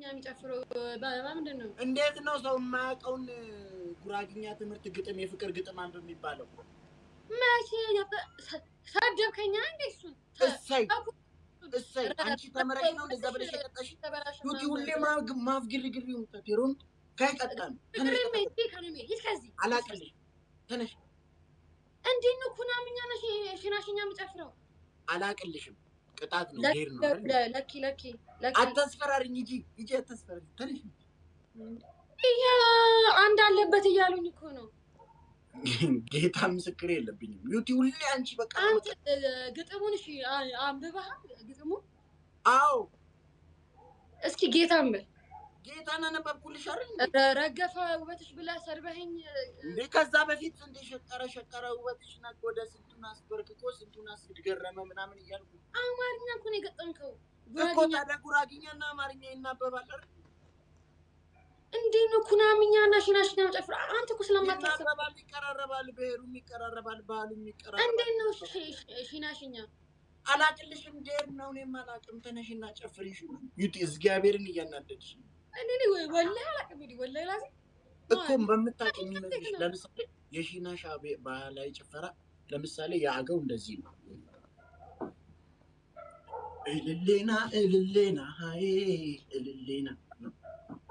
ጉራግኛ የሚጨፍረው በምንድነው? እንዴት ነው ሰው የማያውቀውን ጉራግኛ ትምህርት ግጥም የፍቅር ግጥም አንዱ የሚባለው? መቼ ሰደብከኛ እንዴ እሱን? እሰይ አንቺ ተመረሽ ነው እንደዛ ብለሽ የቀጣሽ ዩቲ ሁሌ ማፍግርግር ይሁን ከይቀጣን አላቅልሽ ተነሽ እንዴት ነው ኩናምኛ ነሽ ሽናሽኛ የሚጨፍረው? አላቅልሽም ቅጣት ነው ሄር ነው ለኪ አታስፈራሪኝ እንጂ አታስፈራሪኝ ተነሽ ይሄ አንድ አለበት እያሉኝ እኮ ነው ጌታ ምስክር የለብኝም ዩቲ ሁሌ አንቺ በቃ አንተ ግጥሙን እሺ አንብበሃል ግጥሙ አዎ እስኪ ጌታን በል ጌታን አነበብኩልሽ አይደል ረገፈ ውበትሽ ብላ ሰርበኸኝ እንዴ ከዛ በፊት እንደ ሸቀረ ውበትሽ ናት ወደ ስንቱን አስበርክኮ ስንቱን አስድገረመ ምናምን እያልኩ አማርኛ እኮ ነው የገጠምከው እኮ ታዲያ ጉራግኛና አማርኛ ይናበባል አይደል እንዴ ነው ኩናምኛና ሽናሽኛ ጨፍራ አንተ እኮ ስለማታስብ ይቀራረባል ብሄሩም ይቀራረባል ባህሉም ይቀራረባል እንዴ ነው ሽናሽኛ አላቅልሽም ዴር ነው እኔም አላቅም ተነሽና ጨፍሪሽ ዩቲ እግዚአብሔርን እያናደድሽ እኔ ወላሂ አላቅም ወላሂ ላዚ እኮ በመጣቀኝ የሚመስልሽ ለምሳሌ የሽናሻ ባህላዊ ጭፈራ ለምሳሌ የአገው እንደዚህ ነው እልሌና ሃይ እልሌና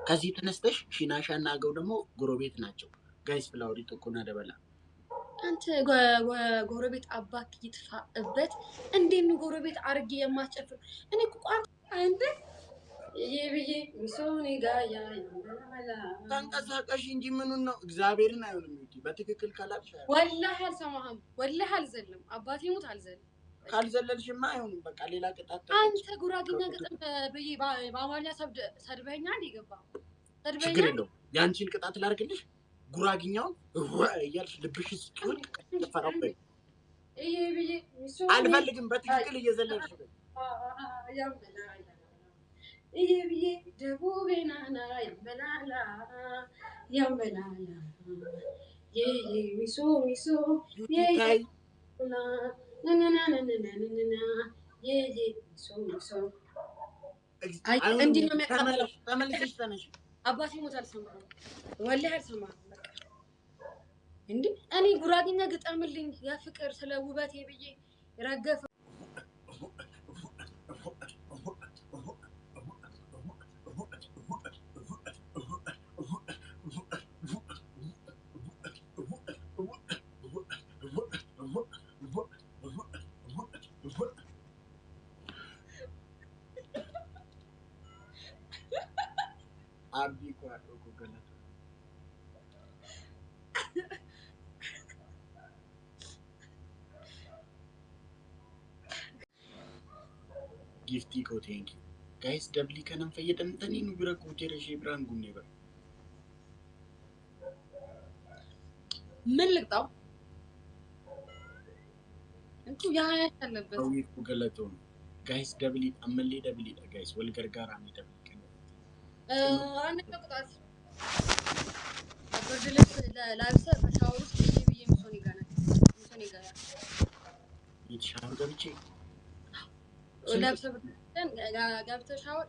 ከዚህ ተነስተሽ ሽናሻና አገው ደግሞ ጎረቤት ናቸው ጋይስ ፍላውሪ ተቆና ደበላ አንተ ጎረቤት አባክ ይጥፋበት እንዴት ነው ጎረቤት አርጌ የማትጨፍር እኔ እኮ አንተ ይብዬ ሚሶኒ ጋያ ያመላ ተንቀሳቀሽ እንጂ ምኑን ነው እግዚአብሔርን አይሆንም እንጂ በትክክል ካላልሽ ወላሂ አልሰማህም ወላሂ አልዘልም አባቴ ሞት አልዘልም ካልዘለልሽማ አይሆንም በቃ ሌላ ቅጣት አንተ ጉራግኛ ግጥም በይ በአማርኛ ሰድበኛ እንዲገባ ችግር የለውም ያንቺን ቅጣት ላድርግልሽ ጉራግኛው እያልሽ ልብሽ እስኪወድቅ ተፈራው በይ ይብዬ ሚሶኒ አልፈልግም በትክክል እየዘለልሽ በይ ይብዬ ደቡቤናና ያመላላ ሚሶ ታይ እንዲህ ነው ተመልሰሽ ተነሽ አባቴ ሞት አልሰማህም ወላሂ አልሰማህም በቃ እንዴ እኔ ጉራግኛ ግጠምልኝ የፍቅር ስለ ውበቴ ብዬ ረገፈ አብዲ ቋጥቆ ገለጥ ጊፍቲ ኮ ቴንክ ዩ ጋይስ ደብሊ ከነም ፈየደን ተኒኑ ቢረኩ ጀረሽ ብራን ጉኔ በር ምን ልቅጣው እንቱ ያያት አለበት ነው ይኩ ገለጦ ጋይስ ደብሊ አመሌ ደብሊ ጋይስ ወልገርጋራ ነው ደብሊ አንተ ተቆጣጥ በድልስ ላብሰ በሻወር ውስጥ ይብዬ ሚሶኒ ጋር ይሻው ገብቼ ላብሰ ገብተ ሻወር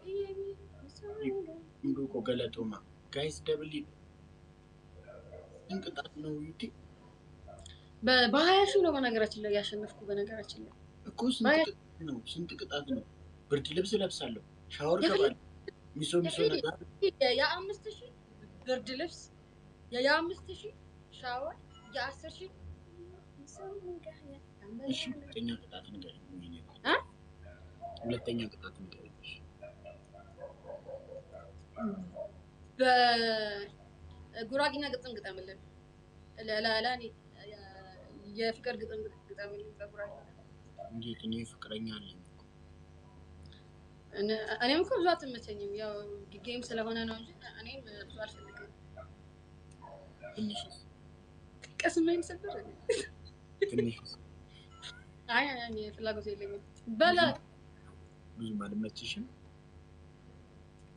እንዱቆ ገለጦማ ጋይስ ደብሊ እንቅጣት ነው ዩቲ በ20 ሺህ ነው በነገራችን ላይ ያሸነፍኩ በነገራችን ላይ እኮ ስንት ቅጣት ነው ብርድ ልብስ ለብሳለሁ ሻወር ገባለሁ ሚሶ ነገር የ5000 ብርድ ልብስ የ5000 ሻወር የ10000 እሺ ሁለተኛ ቅጣት ንገሪኝ ሁለተኛ ቅጣት ንገሪኝ በጉራግኛ ግጥም ግጠምልን ለላላኒ የፍቅር ግጥም ግጠምልን በጉራግኛ እንዴት እኔ ፍቅረኛ አለኝ እኔም እኮ ብዙ አትመቸኝም ያው ጌም ስለሆነ ነው እንጂ እኔም ብዙ አልፈልግም ትንሽ ቀስመኝ ሰበር ትንሽ አይ እኔ ፍላጎት የለኝም በላ ብዙ ማልመችሽም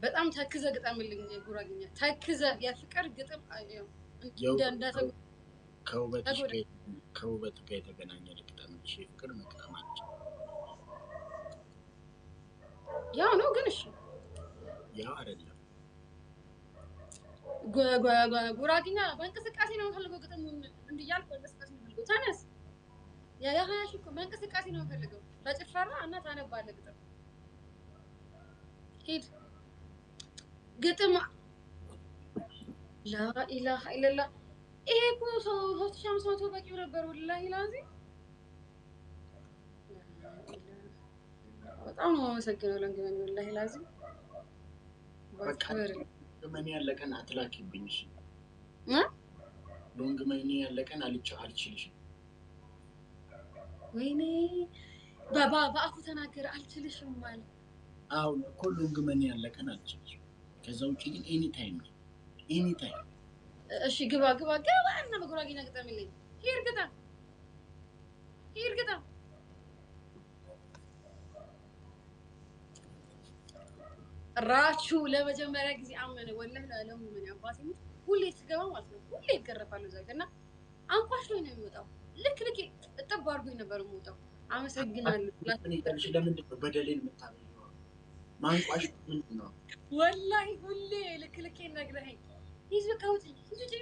በጣም ተክዘ ግጠምልኝ ጉራግኛ ተክዘ የፍቅር ግጥም አይው እንደተው ከውበት ጋር የተገናኘ ግጥምሽ የፍቅር መቅጠማች ያው ነው ግን እሺ ያው አይደለም ጉራጌኛ በእንቅስቃሴ ነው የምፈልገው። ግጥም እንዲያልኩ በእንቅስቃሴ ነው የምፈልገው። ተነስ ያ ሀያሽ እኮ በእንቅስቃሴ ነው የምፈልገው። በጭፈራ እና ታነባለህ ግጥም። ሂድ ግጥም ላ ኢላሃ ኢለላህ። ይሄ እኮ 3500 በቂው ነበር። ወላሂ ላዚ በጣም ነው የማመሰግነው ለእንግዲህ ወላሂ ላዚ ባክበር ሎንግመኒ ያለቀን አትላኪብኝ። እሺ ሎንግመኒ ያለቀን አልችልሽም። ወይኔ በአፉ ተናገረ አልችልሽም ማለት አሁን እኮ ሎንግመኒ ያለቀን አልችልሽም። ከዛ ውጪ ግን ኤኒ ታይም እሺ ግባ እና በጉራጌኛ ግጠምልኝ። ሂድ ግጠም ራቹ ለመጀመሪያ ጊዜ አመነ። ወላሂ ለዓለሙ ምን ያባሲ ሁሌ ስገባ ማለት ነው ሁሌ ይገረፋሉ ዘግና አንኳሽ ነው የሚወጣው። ልክ እጥብ አድርጎኝ ነበር የምወጣው። አመሰግናለሁ። ለምንድን ነው በደሌን የምታበይው? ማንቋሽ ምንድን ነው? ወላሂ ሁሌ ልክ ነግረኸኝ ሂድ በቃ ውጪ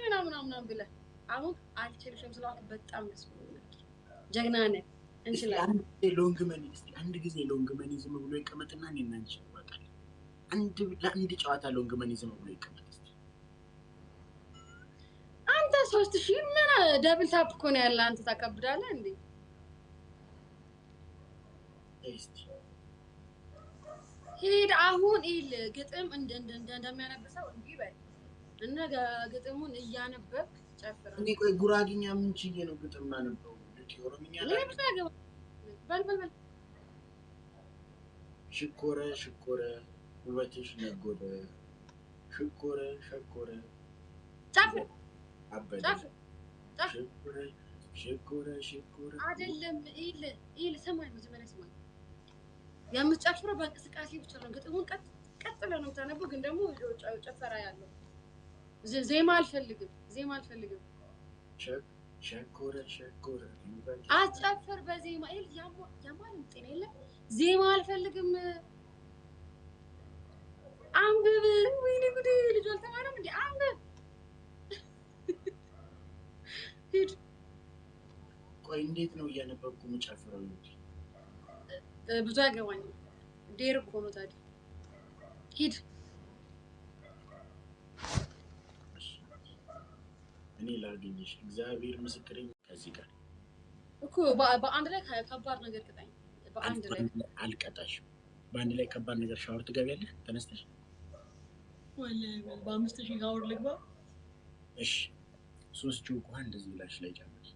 ምናምን ብለህ አሁን አልችልሽም ስላልክ በጣም ደስ ብሎኛል። ጀግና ነህ። እንችላለን። አንድ ጊዜ ሎንግመኒ ዝም ብሎ ይቀመጥና እኔና አንቺ እንወጣለን። ለአንድ ጨዋታ ሎንግመኒ ዝም ብሎ ይቀመጥ። አንተ 3000 ምን ደብል ታፕ እኮ ነው ያለ። አንተ ታከብዳለህ እንዴ? ሂድ አሁን ግጥም እንደሚያነብሰው እንዲህ በል እና ግጥሙን እያነበብክ ጨፍር። እኔ ቆይ ጉራጌኛ ምን ችዬ ነው ግጥም ማነበው? ኦሮምኛ በል ሽኮረ ውበትሽ ነጎደ ሽኮረ ጨፍር አበደ ሽኮረ አይደለም። ሰማይ መጀመሪያ ሰማይ የምትጨፍረው በእንቅስቃሴ ብቻ ነው። ግጥሙን ቀጥ ብለህ ነው የምታነበው። ግን ደግሞ ጨፈራ ያለው ዜማ አልፈልግም። ሸኮረ አጨፍር በዜማ ያማል ጤና የለም። ዜማ አልፈልግም። አንብብ። ወይኔ ጉዴ! ልጅ አልተማረም እንዴ? አንብብ። ሂድ። ቆይ እንዴት ነው እያነበብኩ የምጨፍረው? ብዙ አይገባኝም። ዴር እኮ ነው ታዲያ። ሂድ። እኔ ላግኝሽ፣ እግዚአብሔር ምስክሬን። ከዚህ ጋር እኮ በአንድ ላይ ከባድ ነገር ቅጣኝ። በአንድ ላይ አልቀጣሽም። በአንድ ላይ ከባድ ነገር ሻወር ትገቢያለሽ ተነስተሽ? ወላሂ በ5000 ሻወር ልግባ? እሺ 3 ጆግ ውሃ እንደዚህ ብላሽ ላይ ጨምሪ።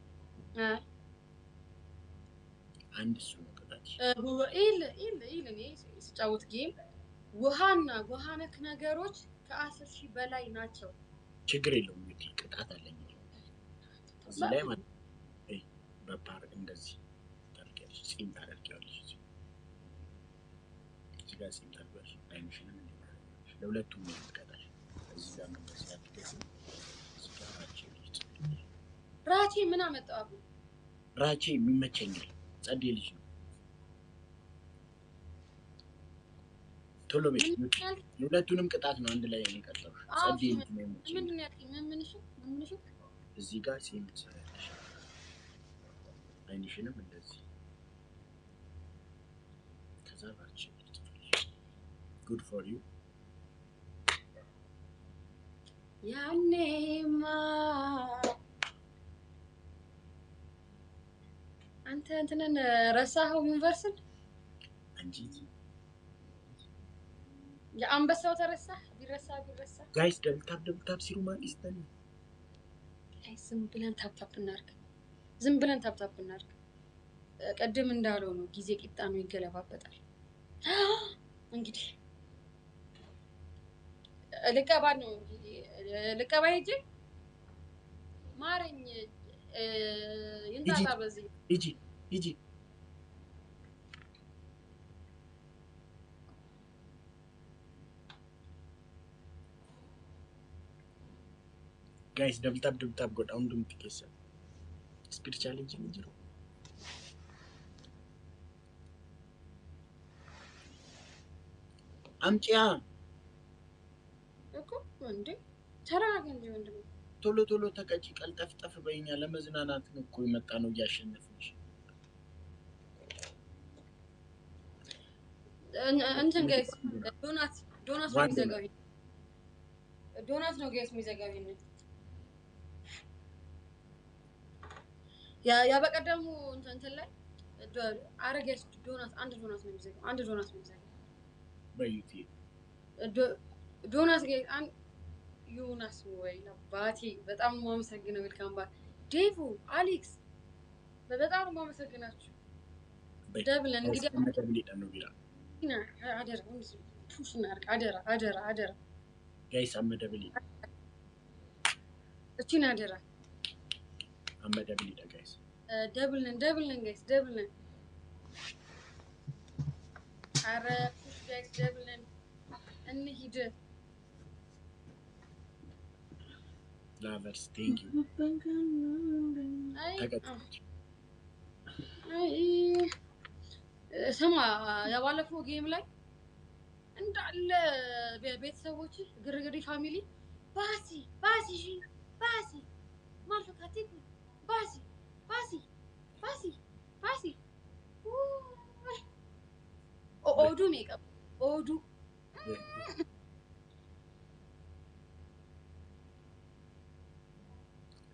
አንድ እሱ ነው ቅጣትሽ። እኔ ስጫወት ጌም ውሃና ውሃ ነክ ነገሮች ከ10,000 በላይ ናቸው። ችግር የለውም። እንግዲህ ቅጣት አለኝ እዚህ ላይ ማለት በፓር እንደዚህ ታርቂያለሽ። ጺም ታደርጊያለሽ። እዚህ ጋር ጺም ታደርጊያለሽ። አይንሽንም እንደዚህ ለሁለቱም ነው የምትቀጣሽ። እዚህ ጋር ነው ያድርገሽ። እዚህ ጋር ራቼ ምን አመጣው? አቡ ራቼ የሚመቸኛል። ጸዴ ልጅ ነው። ቶሎ ቤት የሁለቱንም ቅጣት ነው አንድ ላይ የሚቀጥለው። ጸዴ ልጅ ነው። ምንድን ያልከኝ? ምን እዚህ ጋር ጺም ትሰራለሽ። አይንሽንም እንደዚህ ከዛ ባች ጉድ ፎር ዩ። ያኔማ አንተ እንትንን ረሳኸው? ዩኒቨርስል አንቺ የአንበሳው ተረሳ። ቢረሳ ጋይስ ደብታብ ሲሩ ማንስተን ዝም ብለን ታፕታፕ እናድርግ። ቀደም እንዳለው ነው ጊዜ ቂጣ ነው ይገለባበጣል። እንግዲህ ልቀባ ሂጂ ማረኝ ይንጣጣ በዚህ ሂጂ ጋይስ ደብታብ ጎዳው እንደም ትከሰ ስፒድ ቻሌንጅ ነው። አምጪያ እኮ እንዴ ተራገ እንጂ ወንድም ቶሎ ቶሎ ተቀጪ ቀልጠፍጠፍ በይኛ ለመዝናናት ነው እኮ የመጣ ነው እያሸነፍንሽ እንትን ጋይስ ዶናት ነው የሚዘጋው ዶናት ነው ጋይስ የሚዘጋው ይሄን ያ በቀደሙ እንትን ላይ አረጋሽ ዶናት አንድ ዶናት ነው የሚዘጋው በዩቲ ዶናት ጋይስ ዮናስ ወይ አባቴ በጣም ነው የማመሰግነው ዌልካም ባክ ዴቭ አሌክስ በጣም ነው የማመሰግናችሁ ደብለን እንግዲህ ነው ቢራ አደራ ፑሽ እናድርግ አደራ ጋይስ አመደብሊ እቺን አደራ አመደብሊ ጋይስ ደብልን ጋይስ ደብልን አረ ፑሽ ጋይስ ደብልን እንሂድ ላቨርስ ቴንክ ዩ ስማ ያባለፈው ጌም ላይ እንዳለ ቤተሰቦች ግርግሪ ፋሚሊ ባሲ ማልፈካቲ ባሲ ኦዱ ሜካፕ ኦዱ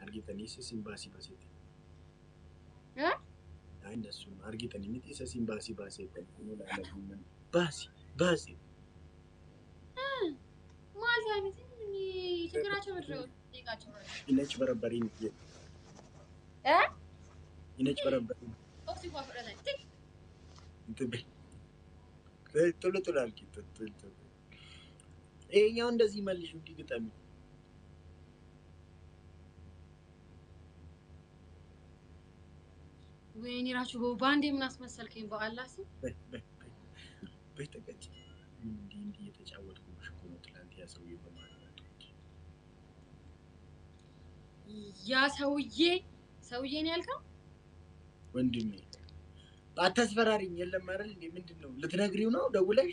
argitanii simbaasii baaseetti ay እነሱ argitanii miti isa simbaasii baaseetti nu laalatuun baasi ማል ያንቺ ችግራቸው ምድረው ይቃቸው ይነጭ በረበሪን ይነጭ በረበሪን ኦክሲ ጓፍረላይ ቶሎ አልኪ ይሄኛው እንደዚህ መልሽ እንዲግጠሚ ወይኔ ራሱ ባንዴ ምን አስመሰልከኝ በአላህ በተቀጭ እንዲ የተጫወትኩሽ እኮ ነው ትላንት ያ ሰውዬ በማለት ያ ሰውዬ ነው ያልከው ወንድሜ አታስፈራሪኝ የለም አይደል እንዴ ምንድነው ልትነግሪው ነው ደውለሽ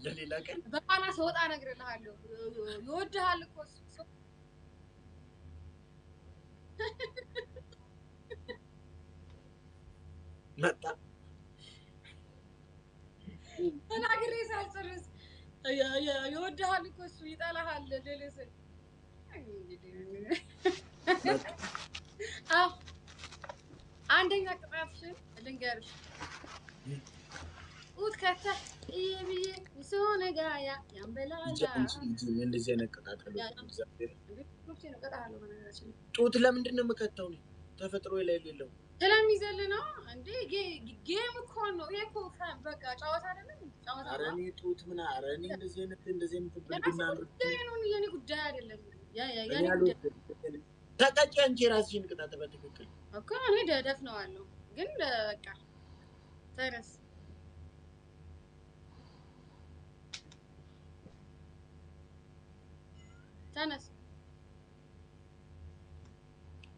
ለሌላ ቀን በኋላ ሰውጣ ነግርልሃለሁ ይወድሃል እኮ መጣ ተናግሬ ሳልጨርስ ይወድሃል እኮ እሱ ይጠላሃል ለለሰ አንደኛ ቅጣትሽን ልንገርሽ ኡት ከተ ይብዬ ሶነ ጋያ ያምበላላ እንደዚህ አይነት ቅጣት ጡት ለምንድን ነው የምከተው ነው ተፈጥሮ ላይ የሌለው ስለሚዘል ነው እንዴ ጌም እኮ ነው ይሄ እኮ በቃ ጨዋታ አይደለም ጨዋታ ኧረ እኔ ጡት ምን ኧረ እኔ እንደዚህ አይነት ብልግና ነው የኔ ጉዳይ አይደለም የኔ ጉዳይ ተቀጭ አንቺ ራስሽን ቅጣት በትክክል እኮ እኔ ደደፍ ነው አለው ግን በቃ ተረስ ተነስ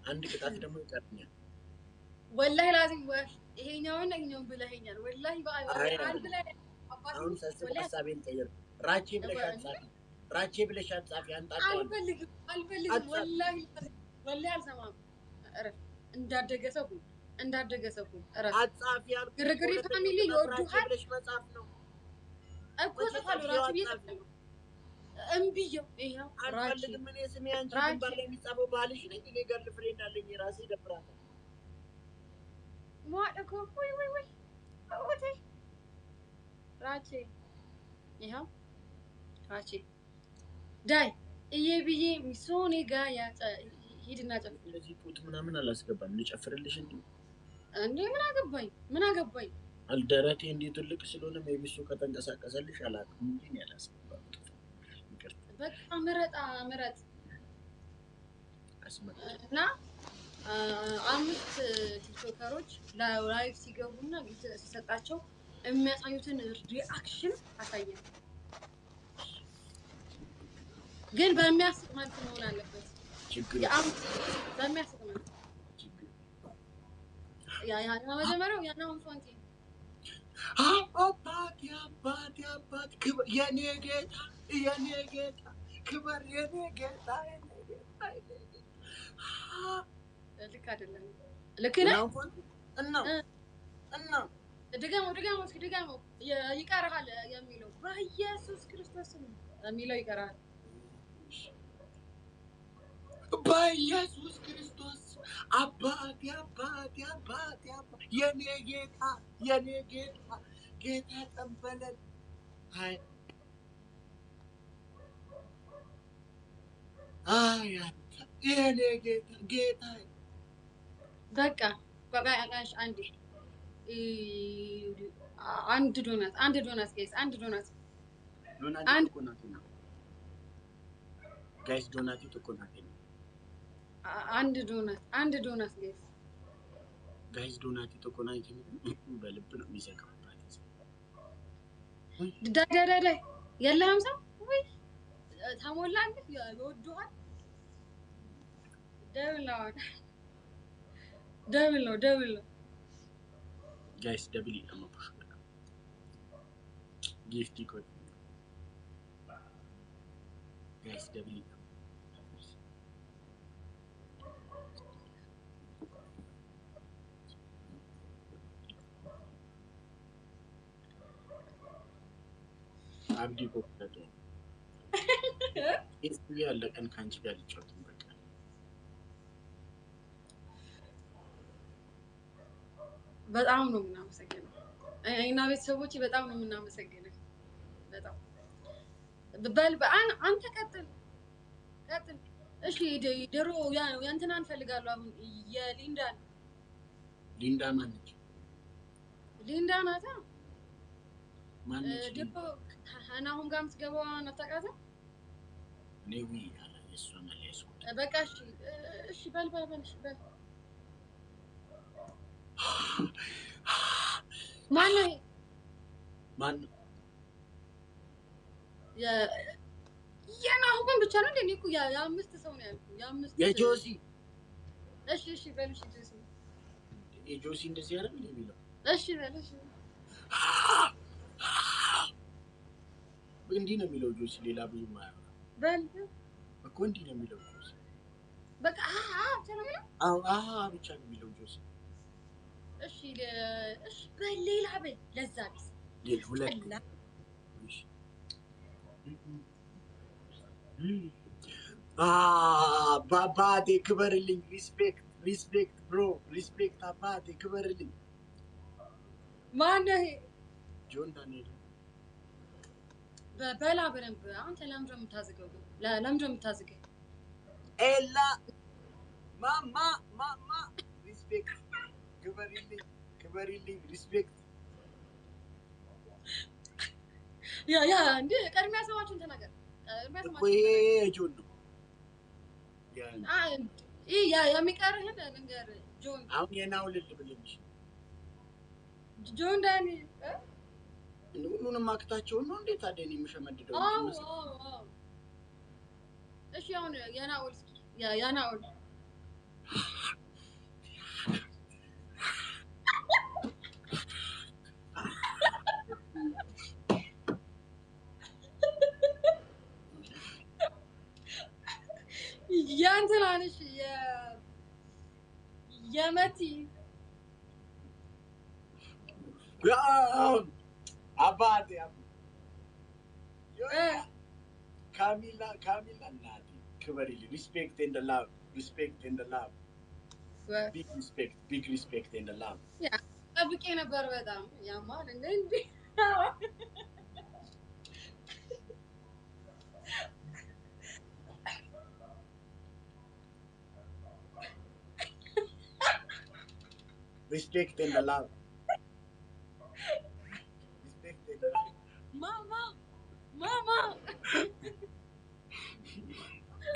አንድ ቅጣት ደግሞ ይቀርኛል ወላሂ ላዚም ይሄኛውን ብለኸኛል ወላሂ አንድ ላይ አሁን ሀሳቤን ቀይር ራቼ ብለሽ አትጻፊ አንጣጣው አልፈልግም ወላሂ አልሰማም እንዳደገ ሰው አትጻፊ ያልኩ ግርግሪ ፋሚሊ ይወዱሃል ብለሽ መጻፍ ነው እኮ ጽፋለሁ ራሴ ቤት እምቢየው ይሄው አልፈልግም እኔ ስሜ አንቺ ግንባር ላይ የሚጻፈው ባልሽ ነኝ እኔ ጋር ፍሬንድ አለኝ ራሴ ደብራታል ማለኮ ወይ ኦቴ ራቼ ይሄው ራቼ ዳይ እየብዬ ሚሶኔ ጋያ ሂድና ጨፍር እንደዚህ ጡት ምናምን አላስገባም ልጨፍርልሽ እንዴ ምን አገባኝ አልደረቴ እንዴ ትልቅ ስለሆነ ሜቢሱ ከተንቀሳቀሰልሽ አላውቅም እንጂ ነው ያላስገባም በቃ ምረጥ እና 5 ቲክቶከሮች ላይቭ ሲገቡና ሲሰጣቸው የሚያሳዩትን ሪአክሽን አሳየን ግን በሚያስቅ መልኩ መሆን አለበት በሚያስቅ መልኩ ያ መጀመሪያው ያናውን ፎንቲ አባት የኔ ጌታ ክበር የኔ ጌታ ልክ አይደለም ልክ ነህ እና ድገመው ይቀርሃል የሚለው በኢየሱስ ክርስቶስ የሚለው ይቀርሃል በኢየሱስ ክርስቶስ አባቴ የኔ ጌታ ጌታ ጠንበለን የኔ ጌታ በቃ አንድ ዶናት ጋይስ ዶናት ተቆናቴ አንድ ዶናት ጋይስ ዶናት ተቆናቴ በልብ ነው የሚዘጋው ዳዳዳዳ የለህም ሰው ወይ ተሞላለህ ይወዱሃል ደብል ነው ጋይስ ደብል ይቀመጣ ጊፍት ኮድ ጋይስ ደብል አብዲ ኮፍተቶ እስቲ ያለቀን ካንቺ ጋር ልጫወት በቃ በጣም ነው የምናመሰግነው እና ቤተሰቦቼ በጣም ነው የምናመሰግነው በጣም አንተ ቀጥል እሺ ድሮ ያንተን እንፈልጋለሁ አሁን ሊንዳ ማነች ሊንዳ ናታ ማነች ድሮ አሁን ጋር የምትገባው አታውቃትም ኔዊ ያለ እሷ መለስ በቃ እሺ በል ማነው የናሁን ብቻ ነው እንዴ እኮ የአምስት ሰው ነው ያልኩት የጆሲ እሺ በልሽ የጆሲ እንደዚህ አይደል የሚለው እሺ በልሽ እንዲህ ነው የሚለው ጆሲ ሌላ ብዙ ማያ በል እኮ እንዲህ ነው የሚለው ጆሲ በቃ ብቻ ነው የሚለው ጆሲ እሺ በሌላ በል ለዛ ቢስ ሁለት አባቴ ክበርልኝ ሪስፔክት ብሮ ሪስፔክት አባቴ ክበርልኝ ማነው ጆን ዳንኤል በላ በደንብ አንተ ለምንድን ነው የምታዝገው ኤላ ማማ ሪስፔክት ክበርልኝ ሪስፔክት ያ እንዴ ቀድሚያ ሰዋችሁን ተናገር ወይ ጆን ነው የሚቀርህን ነገር ጆን አሁን የናው ልል ብለሽ ጆን ዳንኤል ሁሉንም አክታቸውን ነው እንዴት አደን የሚሸመድደው እሺ አሁን ያናውል ያንተላንሽ የመቲ አባቴ ካሚላ እናቴ ክበሪልኝ ሪስፔክት ኤንድ ላቭ ቢግ ሪስፔክት ኤንድ ላቭ ጠብቄ ነበር በጣም ያማል እንዴ respect and love. Mama.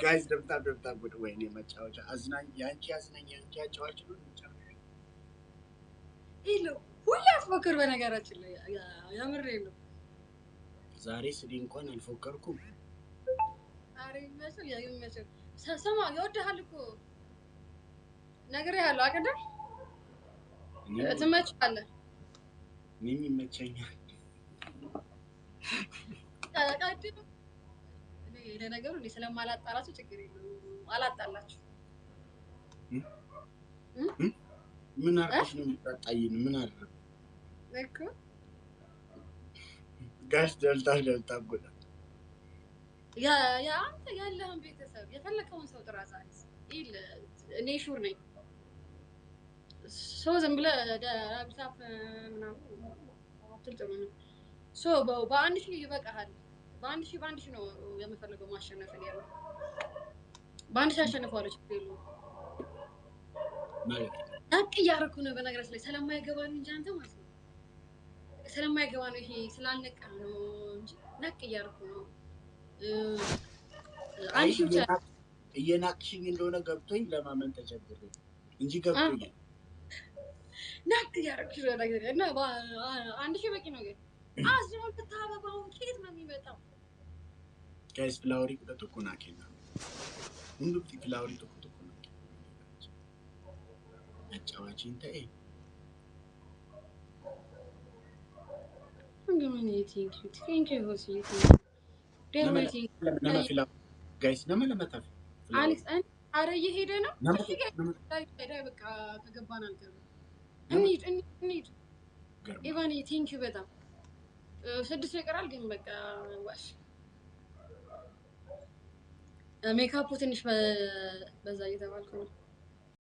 Guys, ደብታ ጉድ ወይኔ መጫወቻ አዝናኝ ያንቺ አጫዋች ነው መጫወቻ ኢሎ ሁሉ አስፎክር በነገራችን ላይ ያምር ነው ዛሬ ስዲ እንኳን አልፎከርኩም አሬ መሰል ያየመሰል ሰማ ይወድሃል እኮ ነግሬሃለሁ አቀደም ትመጫለህ ምን ይመቸኛል ለነገሩ እኔ ስለማላጣላችሁ ችግር የለውም አላጣላችሁ ምን አርፈሽ ነው የምታጣይን ምን አደረግ እኮ ጋሽ ደልታ ጎዳ ያ አንተ ያለህን ቤተሰብ የፈለከውን ሰው ጥራ ዛሬ ይል እኔ ሹር ነኝ ሰው ዝም ብለህ አብሳፍ ምናምን ትልጥሩ ነው ሶ በአንድ ሺህ ይበቃሃል በአንድ ሺህ ነው የምፈልገው ማሸነፍ ነው ያለው በአንድ ሺህ አሸንፈዋለሁ ችግር የለውም ማለት ታቅ እያደረኩ ነው በነገራችን ላይ ስለማይገባ ነው እንጂ አንተ ማለት ነው ስለማይገባ ነው ይሄ ስላልነቃ ነው እንጂ ነቅ እያደረኩ ነው አንቺ ብቻ እየናቅሽኝ እንደሆነ ገብቶኝ ለማመን ተቸግሬ እንጂ ገብቶኝ ነቅ እያደረኩሽ ነው ነገር እና አንድ ሺህ በቂ ነው ግን አዝሮ ተታበባው ከየት ነው የሚመጣው ጋይስ ፍላወሪ ቁጥቁና ከና ሁሉ ፍላወሪ ቁጥቁና አጫዋችን ታይ እንደምን ቴንክ ዩ ሆሲ ደምቲ ለማፊላ ጋይስ ለማለማታፍ አሌክስ አረ እየሄደ ነው እሺ ጋር በቃ ከገባን አልቀርም እንሂድ ኢቫን ቴንክ ዩ በጣም 6 ይቀራል ግን በቃ ዋሽ ሜካፑ ትንሽ በዛ እየተባልኩ ነው